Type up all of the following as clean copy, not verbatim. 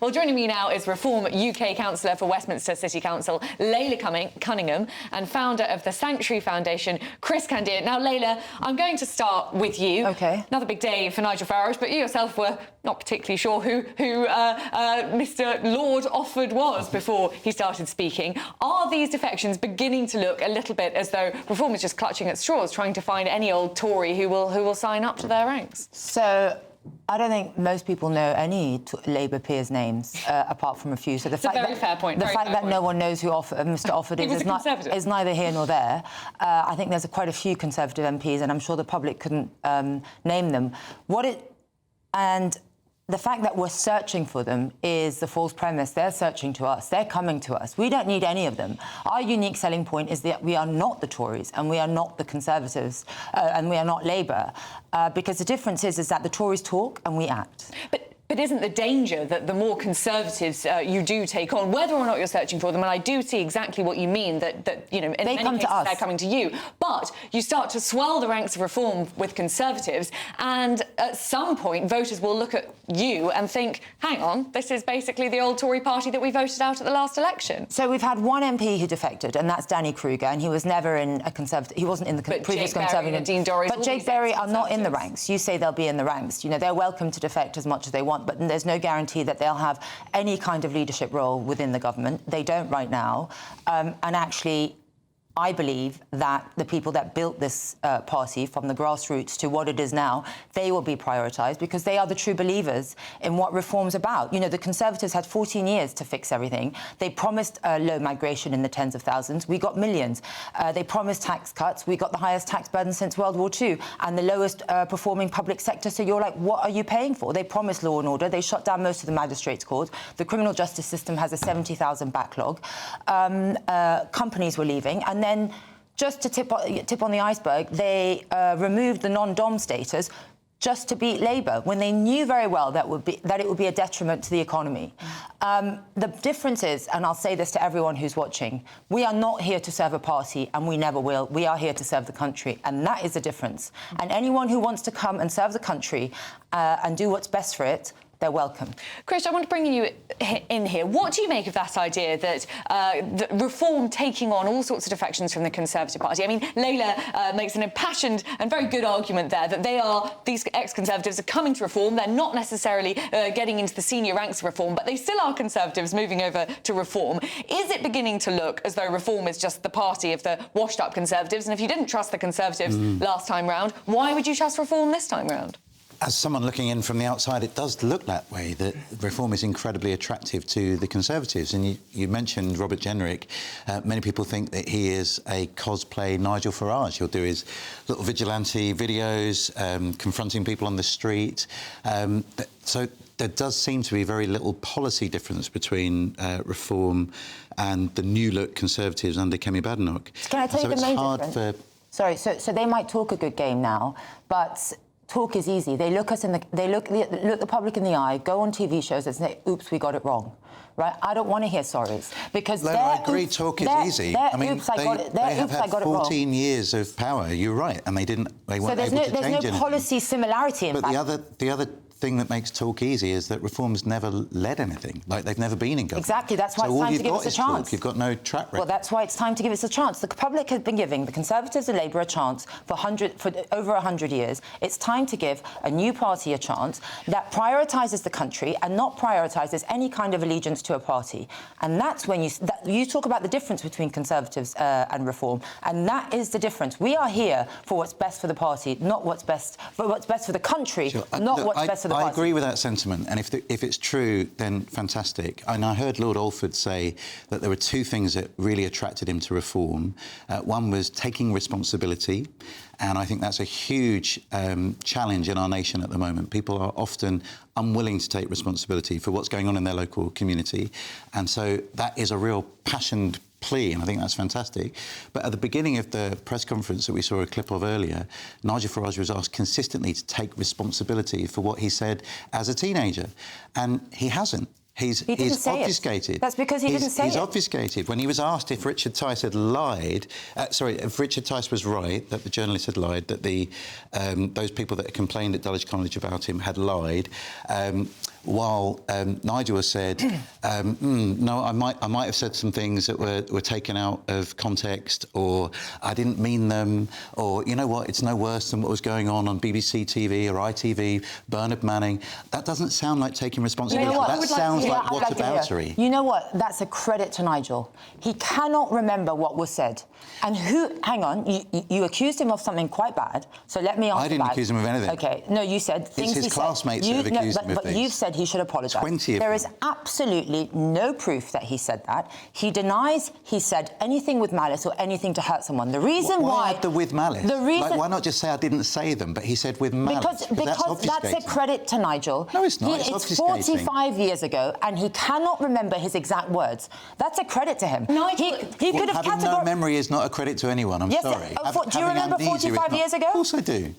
Well, joining me now is Reform UK Councillor for Westminster City Council, Laila Cunningham, and founder of the Sanctuary Foundation, Chris Candia. Now, Laila, I'm going to start with you. OK. Another big day for Nigel Farage, but you yourself were not particularly sure who Mr Lord Offord was before he started speaking. Are these defections beginning to look a little bit as though Reform is just clutching at straws, trying to find any old Tory who will sign up to their ranks? So I don't think most people know any Labour peers' names, apart from a few. So the fact that no one knows who Mr Offord is neither here nor there. I think there's quite a few Conservative MPs, and I'm sure the public couldn't name them. And the fact that we're searching for them is the false premise. They're searching to us. They're coming to us. We don't need any of them. Our unique selling point is that we are not the Tories and we are not the Conservatives and we are not Labour, because the difference is that the Tories talk and we act. But isn't the danger that the more Conservatives you do take on, whether or not you're searching for them, and I do see exactly what you mean, that you know, in many cases they're coming to you, but you start to swell the ranks of Reform with Conservatives, and at some point voters will look at you and think, hang on, this is basically the old Tory party that we voted out at the last election. So we've had one MP who defected, and that's Danny Kruger, and he was never in a Conservative. He wasn't in the previous Conservative. But Jake Berry are not in the ranks. You say they'll be in the ranks. You know, they're welcome to defect as much as they want, but there's no guarantee that they'll have any kind of leadership role within the government. They don't right now. And actually, I believe that the people that built this party from the grassroots to what it is now, they will be prioritised because they are the true believers in what reform's about. You know, the Conservatives had 14 years to fix everything. They promised low migration in the tens of thousands. We got millions. They promised tax cuts. We got the highest tax burden since World War II and the lowest performing public sector. So you're like, what are you paying for? They promised law and order. They shut down most of the magistrates' courts. The criminal justice system has a 70,000 backlog. Companies were leaving. And then, just to tip on the iceberg, they removed the non-dom status just to beat Labour, when they knew very well that it would be a detriment to the economy. The difference is, and I'll say this to everyone who's watching, we are not here to serve a party, and we never will. We are here to serve the country, and that is the difference. And anyone who wants to come and serve the country and do what's best for it, they're welcome. Chris, I want to bring you in here. What do you make of that idea that Reform taking on all sorts of defections from the Conservative Party? I mean, Laila makes an impassioned and very good argument there that these ex-Conservatives are coming to Reform. They're not necessarily getting into the senior ranks of Reform, but they still are Conservatives moving over to Reform. Is it beginning to look as though Reform is just the party of the washed-up Conservatives? And if you didn't trust the Conservatives last time round, why would you trust Reform this time round? As someone looking in from the outside, it does look that way, that Reform is incredibly attractive to the Conservatives. And you mentioned Robert Jenrick. Many people think that he is a cosplay Nigel Farage. He'll do his little vigilante videos, confronting people on the street. So there does seem to be very little policy difference between Reform and the new-look Conservatives under Kemi Badenoch. Can I tell you the main difference? Sorry, so they might talk a good game now, but talk is easy. They look the public in the eye, go on TV shows and say, oops, we got it wrong. Right? I don't want to hear sorries. Because I agree, talk is easy. I mean, they have had 14 years of power, you're right, and they weren't able to change anything. There's no policy similarity, in fact. But the other thing that makes talk easy is that Reform's never led anything. Like, they've never been in government. Exactly, that's why it's time to give us a chance. Talk. You've got no track record. Well, that's why it's time to give us a chance. The public has been giving the Conservatives and Labour a chance for over 100 years. It's time to give a new party a chance that prioritises the country and not prioritises any kind of allegiance to a party. And that's when you talk about the difference between Conservatives and Reform, and that is the difference. We are here for what's best for the party, not what's best for the country, not what's best for the party. I agree with that sentiment, and if it's true, then fantastic. And I heard Lord Alford say that there were two things that really attracted him to Reform. One was taking responsibility, and I think that's a huge challenge in our nation at the moment. People are often unwilling to take responsibility for what's going on in their local community, and so that is a real passionate plea, and I think that's fantastic. But at the beginning of the press conference that we saw a clip of earlier, Nigel Farage was asked consistently to take responsibility for what he said as a teenager, and he hasn't. He's obfuscated. That's because he didn't say it. He's obfuscated. When he was asked if Richard Tice had lied, if Richard Tice was right, that the journalist had lied, that those people that had complained at Dulwich College about him had lied, while Nigel has said, no, I might have said some things that were taken out of context, or I didn't mean them, or you know what, it's no worse than what was going on BBC TV or ITV, Bernard Manning. That doesn't sound like taking responsibility. You know that sounds like whataboutery. You know what? That's a credit to Nigel. He cannot remember what was said. And hang on, you accused him of something quite bad, so let me answer that. I didn't accuse him of anything. OK, no, you said things he said. It's his classmates that have accused him of things. But you've said he should apologise. 20 of them. There is absolutely no proof that he said that. He denies he said anything with malice or anything to hurt someone. The reason why... Why the with malice? The reason... Like, why not just say I didn't say them, but he said with malice? Because that's a credit to Nigel. No, it's not. It's 45 years ago, and he cannot remember his exact words. That's a credit to him. Nigel, he could have having no memory is not a credit to anyone. I'm sorry. Do you remember 45 years ago? Of course I do.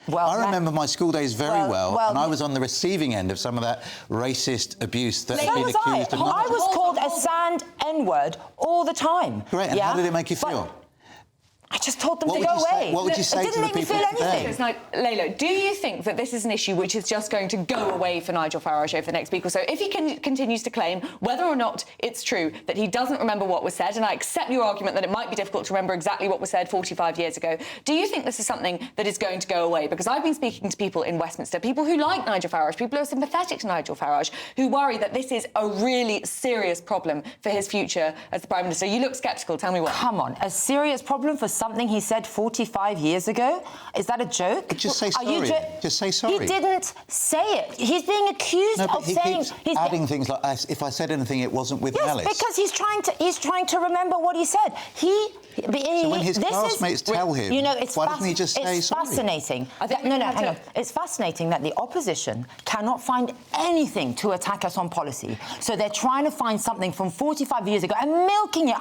Well, I remember my school days very well, and I was on the receiving end of some of that racist abuse that had been accused of. I was called a sand N-word all the time. Great, and how did it make you feel? I just told them to go away. What would you say to the people today? It didn't make me feel anything. Laila, do you think that this is an issue which is just going to go away for Nigel Farage over the next week or so? If he continues to claim, whether or not it's true, that he doesn't remember what was said, and I accept your argument that it might be difficult to remember exactly what was said 45 years ago, do you think this is something that is going to go away? Because I've been speaking to people in Westminster, people who like Nigel Farage, people who are sympathetic to Nigel Farage, who worry that this is a really serious problem for his future as the Prime Minister. You look sceptical. Tell me what. Come on, a serious problem for something he said 45 years ago? Is that a joke? Just say sorry. Just say sorry. He didn't say it. He's being accused of saying... Keeps adding things like, if I said anything, it wasn't with malice. Yes, because he's trying to remember what he said. So when his classmates tell him, you know, why doesn't he just say sorry? It's fascinating. Hang on. It's fascinating that the opposition cannot find anything to attack us on policy. So they're trying to find something from 45 years ago and milking it.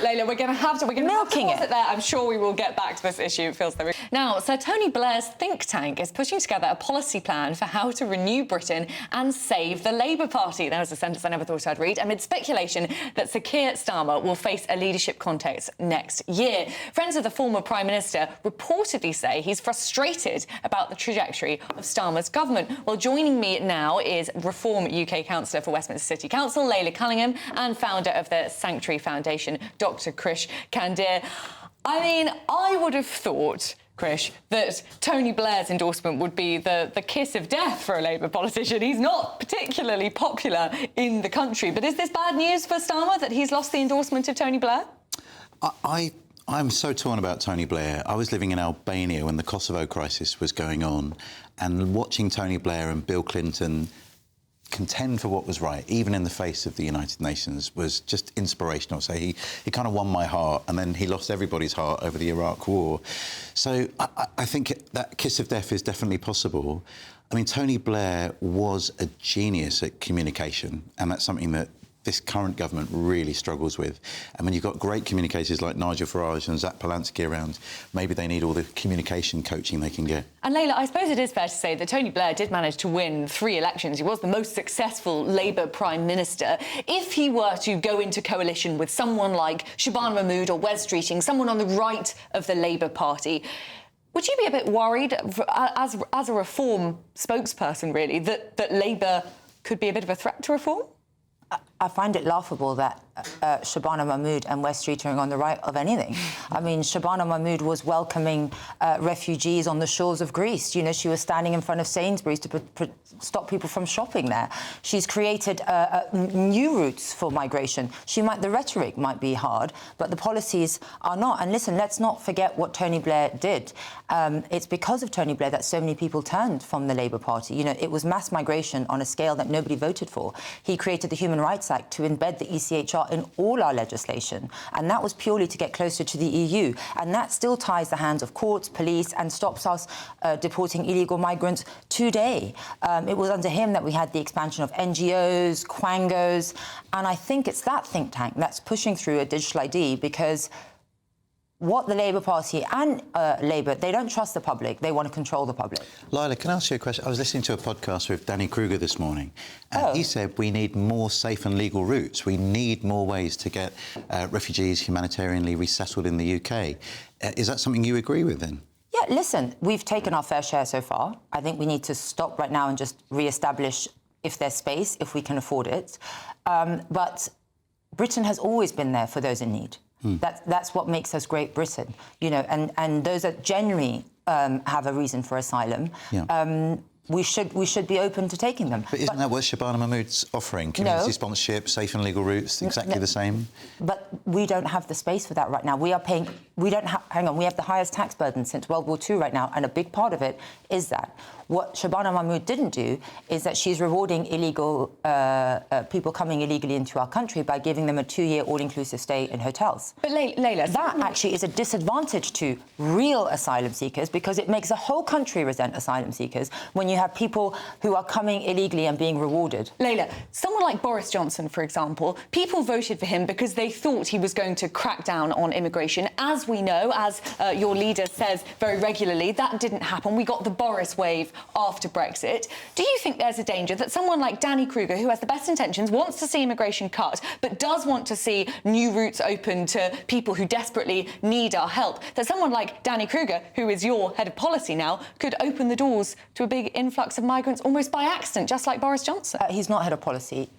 Laila, we're going to have to pause it there. I'm sure we will get back to this issue. It feels very... Now, Sir Tony Blair's think tank is putting together a policy plan for how to renew Britain and save the Labour Party. That was a sentence I never thought I'd read, amid speculation that Sir Keir Starmer will face a leadership contest next year. Friends of the former Prime Minister reportedly say he's frustrated about the trajectory of Starmer's government. Well, joining me now is Reform UK Councillor for Westminster City Council, Laila Cunningham, and founder of the Sanctuary Foundation, Dr Krish Kandir. I mean, I would have thought, Krish, that Tony Blair's endorsement would be the kiss of death for a Labour politician. He's not particularly popular in the country. But is this bad news for Starmer, that he's lost the endorsement of Tony Blair? I'm so torn about Tony Blair. I was living in Albania when the Kosovo crisis was going on, and watching Tony Blair and Bill Clinton contend for what was right, even in the face of the United Nations, was just inspirational. So he kind of won my heart, and then he lost everybody's heart over the Iraq War. So I think that kiss of death is definitely possible. I mean, Tony Blair was a genius at communication, and that's something that this current government really struggles with. And when you've got great communicators like Nigel Farage and Zach Polanski around, maybe they need all the communication coaching they can get. And Laila, I suppose it is fair to say that Tony Blair did manage to win 3 elections. He was the most successful Labour Prime Minister. If he were to go into coalition with someone like Shabana Mahmood or Wes Streeting, someone on the right of the Labour Party, would you be a bit worried, as a Reform spokesperson, really, that Labour could be a bit of a threat to Reform? I find it laughable that Shabana Mahmood and Wes Streeting are on the right of anything. I mean, Shabana Mahmood was welcoming refugees on the shores of Greece. You know, she was standing in front of Sainsbury's to stop people from shopping there. She's created new routes for migration. The rhetoric might be hard, but the policies are not. And listen, let's not forget what Tony Blair did. It's because of Tony Blair that so many people turned from the Labour Party. You know, it was mass migration on a scale that nobody voted for. He created the Human Rights Act to embed the ECHR in all our legislation, and that was purely to get closer to the EU, and that still ties the hands of courts, police, and stops us deporting illegal migrants today. It was under him that we had the expansion of NGOs, Quangos, and I think it's that think tank that's pushing through a digital ID, because what the Labour Party and Labour, they don't trust the public. They want to control the public. Laila, can I ask you a question? I was listening to a podcast with Danny Kruger this morning, and he said we need more safe and legal routes. We need more ways to get refugees humanitarianly resettled in the UK. Is that something you agree with, then? Yeah, listen, we've taken our fair share so far. I think we need to stop right now and just re-establish if there's space, if we can afford it. But Britain has always been there for those in need. That's what makes us Great Britain, you know, and those that genuinely have a reason for asylum, we should be open to taking them. But isn't that what Shabana Mahmood's offering? Community sponsorship, safe and legal routes, exactly the same? But we don't have the space for that right now. We are paying... We have the highest tax burden since World War II right now, and a big part of it is that. What Shabana Mahmood didn't do is that she's rewarding illegal people coming illegally into our country by giving them a 2-year all-inclusive stay in hotels. But Laila, that actually is a disadvantage to real asylum seekers, because it makes the whole country resent asylum seekers when you have people who are coming illegally and being rewarded. Laila, someone like Boris Johnson, for example, people voted for him because they thought he was going to crack down on immigration. As we know, as your leader says very regularly, that didn't happen. We got the Boris wave after Brexit. Do you think there's a danger that someone like Danny Kruger, who has the best intentions, wants to see immigration cut, but does want to see new routes open to people who desperately need our help, that someone like Danny Kruger, who is your head of policy now, could open the doors to a big influx of migrants almost by accident, just like Boris Johnson? He's not head of policy.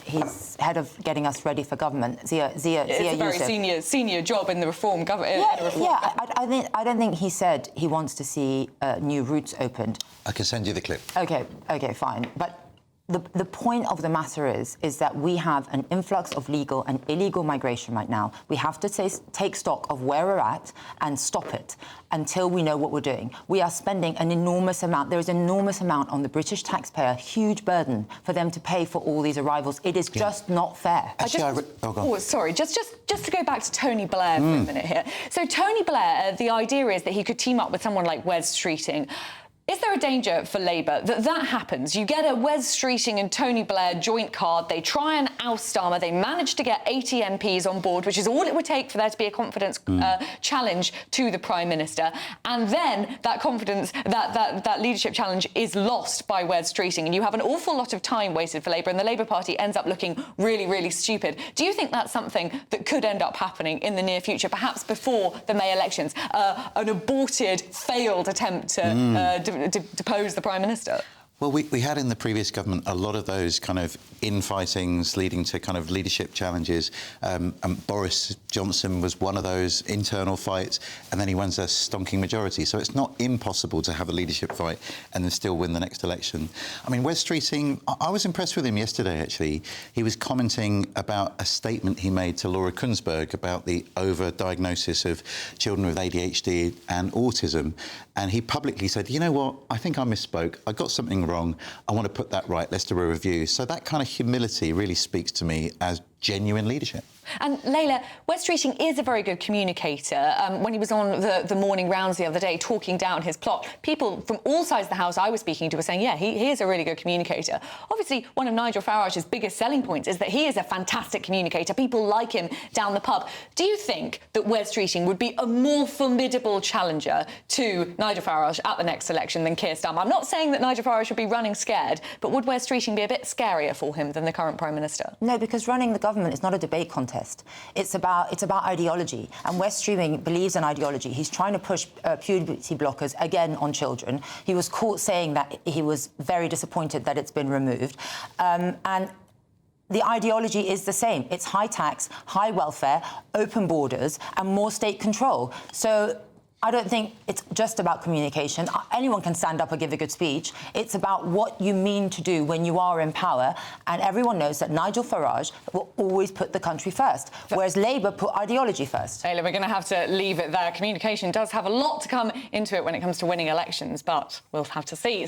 He's head of getting us ready for government. Zia it's a very senior job in the reform government. I don't think he said he wants to see new routes opened. I can send you the clip. Okay, fine. But the point of the matter is that we have an influx of legal and illegal migration right now. We have to take stock of where we're at and stop it until we know what we're doing. We are spending an enormous amount. There is an enormous amount on the British taxpayer, huge burden for them to pay for all these arrivals. It is just not fair. Sorry, just to go back to Tony Blair for a minute here. So Tony Blair, the idea is that he could team up with someone like Wes Streeting. Is there a danger for Labour that happens? You get a Wes Streeting and Tony Blair joint card, they try and oust Starmer, they manage to get 80 MPs on board, which is all it would take for there to be a confidence challenge to the Prime Minister, and then that confidence, that leadership challenge is lost by Wes Streeting, and you have an awful lot of time wasted for Labour, and the Labour Party ends up looking really, really stupid. Do you think that's something that could end up happening in the near future, perhaps before the May elections? An aborted, failed attempt to depose the Prime Minister? Well, we had in the previous government a lot of those kind of infightings leading to kind of leadership challenges. And Boris Johnson was one of those internal fights, and then he wins a stonking majority. So it's not impossible to have a leadership fight and then still win the next election. I mean, Wes Streeting, I was impressed with him yesterday, actually. He was commenting about a statement he made to Laura Kunsberg about the over-diagnosis of children with ADHD and autism. And he publicly said, you know what, I think I misspoke. I got something wrong. I want to put that right. Let's do a review. So that kind of humility really speaks to me as genuine leadership. And Laila, Wes Streeting is a very good communicator. When he was on the morning rounds the other day talking down his plot, people from all sides of the House I was speaking to were saying, yeah, he is a really good communicator. Obviously, one of Nigel Farage's biggest selling points is that he is a fantastic communicator. People like him down the pub. Do you think that Wes Streeting would be a more formidable challenger to Nigel Farage at the next election than Keir Starmer? I'm not saying that Nigel Farage would be running scared, but would Wes Streeting be a bit scarier for him than the current Prime Minister? No, because running the government is not a debate contest. It's about ideology, and Wes Streeting believes in ideology. He's trying to push puberty blockers again on children. He was caught saying that he was very disappointed that it's been removed, and the ideology is the same. It's high tax, high welfare, open borders, and more state control. So I don't think it's just about communication. Anyone can stand up and give a good speech. It's about what you mean to do when you are in power. And everyone knows that Nigel Farage will always put the country first, whereas Labour put ideology first. Laila, we're going to have to leave it there. Communication does have a lot to come into it when it comes to winning elections, but we'll have to see.